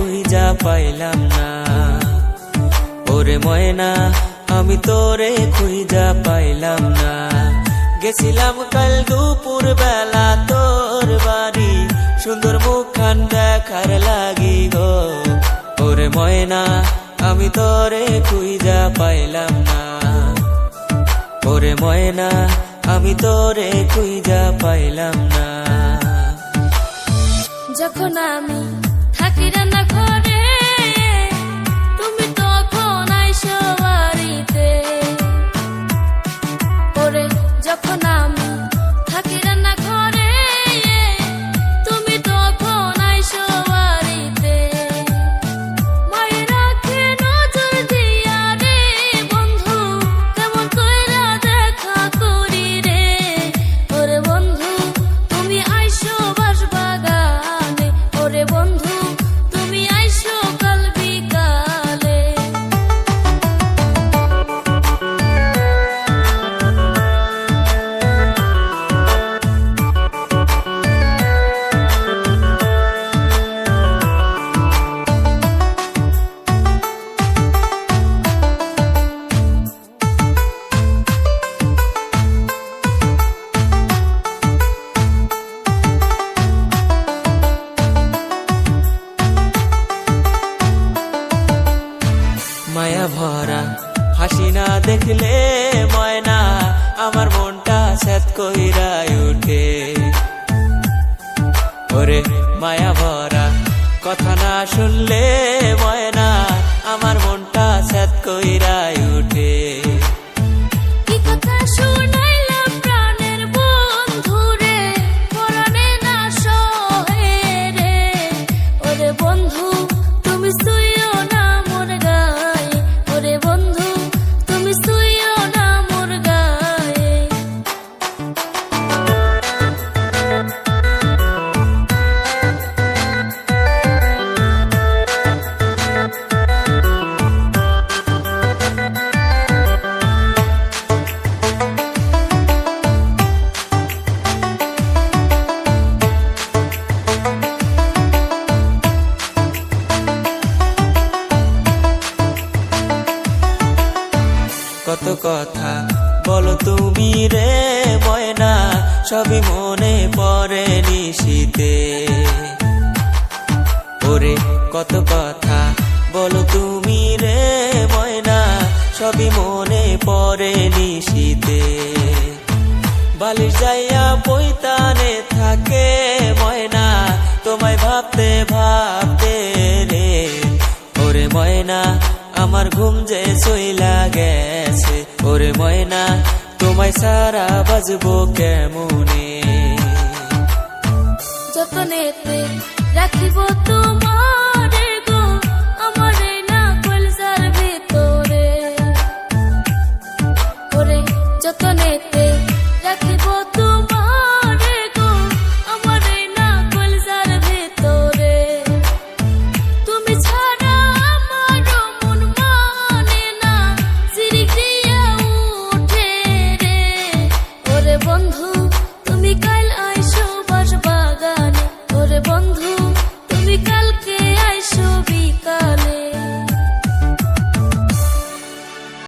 খুঁজা পাইলাম না। ওরে ময়না আমি তোরে খুঁজা পাইলাম না। গেছিলাম কাল দুপুর বেলা তোর বাড়ি, সুন্দর মুখখান দেখার লাগি গো। ওরে ময়না আমি তোরে খুঁজা পাইলাম না। ওরে ময়না আমি তোরে খুঁজা পাইলাম না। যখন আমি থাকি রান্না ঘরে, তুমি তখন আইসো বাড়িতে। ওরে যখন আমি থাকি রান্না ঘরে, তুমি তখন আইসো বাড়িতে। মায়ের রাখে নজর দিয়া রে বন্ধু, কেমন কইরা দেখা করি রে। ওরে বন্ধু তুমি আইসো বাঁশবাগানে, ওরে বন্ধু তুমি আইসো কাল বিকালে। মায়া ভরা হাসি না দেখলে ময়না আমার মনটা স্যাত কইরা উঠে। ওরে মায়া ভরা কথা না শুনলে ময়না আমার মনটা স্যাত কইরা উঠে। কি কথা শুনাইলা প্রাণের বন্ধু রে, পরাণে না সহে রে। ওরে বন্ধু তুমি শুইও না মোর গায়ে, ওরে বন্ধু তুমি শুইও না মোর গায়ে। কত কথা বলো তুমি রে ময়না, সবই মনে পড়ে নিশিতে। ওরে কত কথা বলো তুমি রে ময়না, সবই মনে পড়ে নিশিতে। বালিশ যাইয়া পৈতানে থাকে ময়না, তোমায় ভাবতে ভাবতে রে। ওরে ময়না আমার ঘুম যে চইলা গেছে। ওরে ময়না তোমায় সারা বাজবো কেমনে। যতনেতে রাখিব তোমার